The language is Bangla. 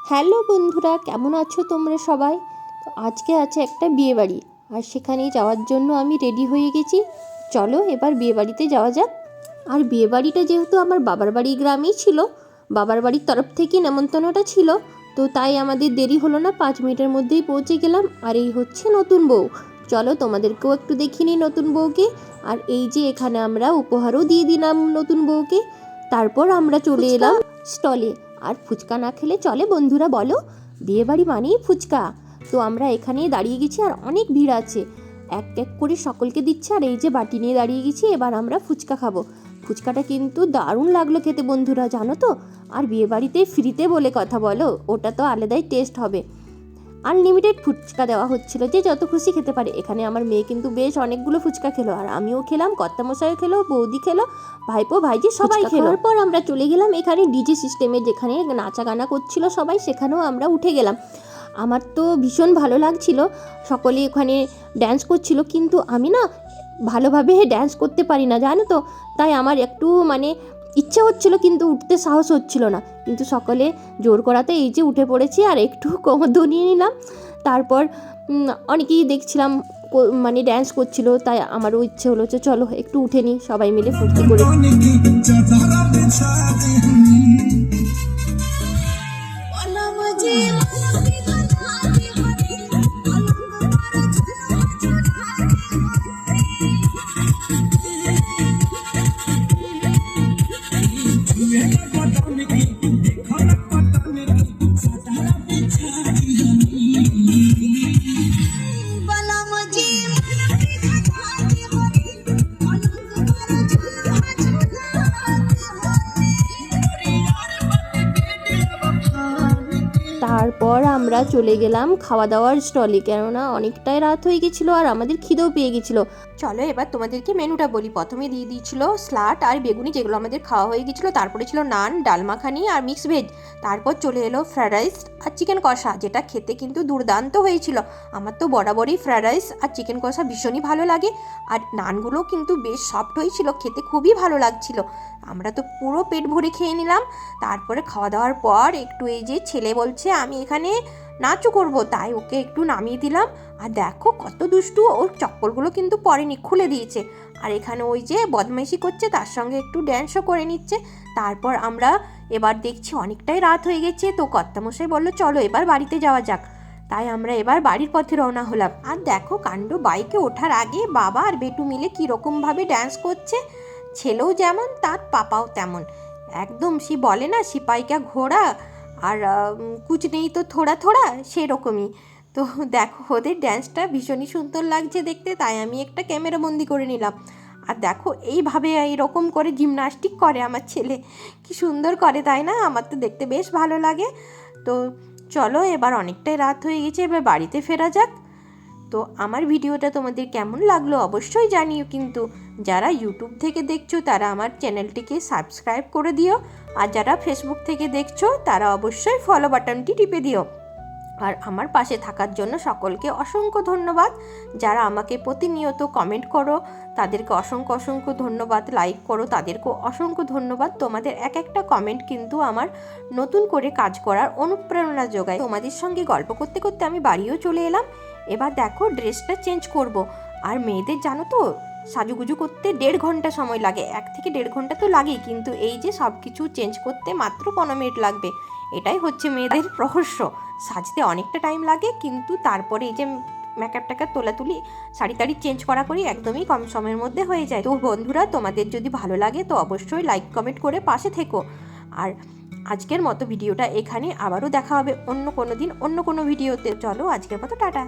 হ্যালো বন্ধুরা, কেমন আছো তোমরা সবাই? তো আজকে আছে একটা বিয়ে বাড়ি, আর সেখানে যাওয়ার জন্য আমি রেডি হয়ে গেছি। চলো এবার বিয়ে বাড়িতে যাওয়া যাক। আর বিয়ে বাড়িটা যেহেতু আমার বাবার বাড়ি গ্রামেই ছিল, বাবার বাড়ির তরফ থেকে নেমন্তন্নটা ছিল, তো তাই আমাদের দেরি হলো না, 5 মিনিটের মধ্যেই পৌঁছে গেলাম। আর এই হচ্ছে নতুন বউ। চলো তোমাদেরকেও একটু দেখিয়ে নিই নতুন বউকে। আর এই যে এখানে আমরা উপহারও দিয়ে দিলাম নতুন বউকে। তারপর আমরা চলে এলাম স্টলে। আর ফুচকা না খেলে চলে বন্ধুরা, বলো? বিয়েবাড়ি মানেই ফুচকা। তো আমরা এখানেই দাঁড়িয়ে গেছি, আর অনেক ভিড় আছে, এক এক করে সকলকে দিচ্ছে। আর এই যে বাটি নিয়ে দাঁড়িয়ে গেছি, এবার আমরা ফুচকা খাবো। ফুচকাটা কিন্তু দারুণ লাগলো খেতে বন্ধুরা, জানো তো? আর বিয়েবাড়িতে ফ্রিতে বলে কথা, বলো, ওটা তো আলাদাই টেস্ট হবে। আনলিমিটেড ফুচকা দেওয়া হচ্ছিল, যে যত খুশি খেতে পারে। এখানে আমার মেয়ে কিন্তু বেশ অনেকগুলো ফুচকা খেলো, আর আমিও খেলাম, কর্তামশাইও খেলো, বৌদি খেলো, ভাইপো ভাইজি সবাই খেলো। তারপর আমরা চলে গেলাম এখানে ডিজে সিস্টেমে, যেখানে নাচা গানা করছিল সবাই, সেখানেও আমরা উঠে গেলাম। আমার তো ভীষণ ভালো লাগছিল, সকলে ওখানে ড্যান্স করছিল, কিন্তু আমি না ভালোভাবে ড্যান্স করতে পারি না, জানো তো? তাই আমার একটু ইচ্ছে হচ্ছিল, কিন্তু উঠতে সাহস হচ্ছিল না। কিন্তু সকলে জোর করাতে এই যে উঠে পড়েছি, আর একটু কোমর দুলিয়ে নিলাম। তারপর অনেকেই দেখছিলাম ড্যান্স করছিল, তাই আমারও ইচ্ছে হলো যে চলো একটু উঠে নিই, সবাই মিলে ফুর্তি করে। তারপর আমরা চলে গেলাম খাওয়া দাওয়ার স্টলে, কেননা অনেকটাই রাত হয়ে গেছিলো আর আমাদের খিদেও পেয়ে গেছিলো। চলো এবার তোমাদেরকে মেনুটা বলি। প্রথমে দিয়ে দিয়েছিল স্লাট আর বেগুনি, যেগুলো আমাদের খাওয়া হয়ে গেছিলো। তারপরে ছিল নান, ডাল মাখানি আর মিক্স ভেজ। তারপর চলে এলো ফ্রায়েড রাইস আর চিকেন কষা, যেটা খেতে কিন্তু দুর্দান্ত হয়েছিল। আমার তো বরাবরই ফ্রায়েড রাইস আর চিকেন কষা ভীষণই ভালো লাগে। আর নানগুলো কিন্তু বেশ সফট হয়েছিল, খেতে খুবই ভালো লাগছিল। আমরা তো পুরো পেট ভরে খেয়ে নিলাম। তারপরে খাওয়া দাওয়ার পর একটু এই যে ছেলে বলছে আমি এখানে নাচও করব, তাই ওকে একটু নামিয়ে দিলাম। আর দেখো কত দুষ্টু, ওর চপ্পলগুলো কিন্তু পরেনি, খুলে দিয়েছে। আর এখানে ওই যে বদমাইশি করছে, তার সঙ্গে একটু ড্যান্সও করে নিচ্ছে। তারপর আমরা এবার দেখছি অনেকটাই রাত হয়ে গেছে, তো কর্তামশাই বললো চলো এবার বাড়িতে যাওয়া যাক। তাই আমরা এবার বাড়ির পথে রওনা হলাম। আর দেখো কাণ্ড, বাইকে ওঠার আগে বাবা আর বেটু মিলে কীরকমভাবে ড্যান্স করছে। ছেলেও যেমন তার পাপাও তেমন, একদম সে বলে না সিপাইকা ঘোড়া, আর কুচ নেই তো থোড়া থোড়া, সেরকমই। তো দেখো ওদের ড্যান্সটা ভীষণই সুন্দর লাগছে দেখতে, তাই আমি একটা ক্যামেরা বন্দি করে নিলাম। আর দেখো এইভাবে এইরকম করে জিমনাস্টিক করে আমার ছেলে, কি সুন্দর করে তাই না? আমার তো দেখতে বেশ ভালো লাগে। তো চলো এবার অনেকটাই রাত হয়ে গেছে, এবার বাড়িতে ফেরা যাক। তো আমার ভিডিওটা তোমাদের কেমন লাগলো অবশ্যই জানিও, কিন্তু যারা ইউটিউব থেকে দেখছো তারা আমার চ্যানেলটিকে সাবস্ক্রাইব করে দিও, আর যারা ফেসবুক থেকে দেখছো তারা অবশ্যই ফলো বাটনটি টিপে দিও। আর আমার পাশে থাকার জন্য সকলকে অসংখ্য ধন্যবাদ। যারা আমাকে প্রতিনিয়ত কমেন্ট করো তাদেরকে অসংখ্য অসংখ্য ধন্যবাদ, লাইক করো তাদেরকেও অসংখ্য ধন্যবাদ। তোমাদের এক একটা কমেন্ট কিন্তু আমার নতুন করে কাজ করার অনুপ্রেরণা যোগায়। তোমাদের সঙ্গে গল্প করতে করতে আমি বাড়িও চলে এলাম। এবার দেখো ড্রেসটা চেঞ্জ করব। আর মেয়েদের জানো তো সাজুগুজু করতে 1.5 ঘন্টা সময় লাগে, 1 থেকে 1.5 ঘন্টা তো লাগেই, কিন্তু এই যে সব কিছু চেঞ্জ করতে মাত্র 15 মিনিট লাগবে। এটাই হচ্ছে মেয়েদের রহস্য, সাজতে অনেকটা টাইম লাগে, কিন্তু তারপরে এই যে মেকআপ টেকআপ তোলাতুলি, শাড়ি টাড়ি চেঞ্জ করা করি একদমই কম সময়ের মধ্যে হয়ে যায়। তো বন্ধুরা তোমাদের যদি ভালো লাগে তো অবশ্যই লাইক কমেন্ট করে পাশে থেকো। আর আজকের মতো ভিডিওটা এখানে, আবারও দেখা হবে অন্য কোনো দিন অন্য কোনো ভিডিওতে। চলো আজকের মতো টাটা।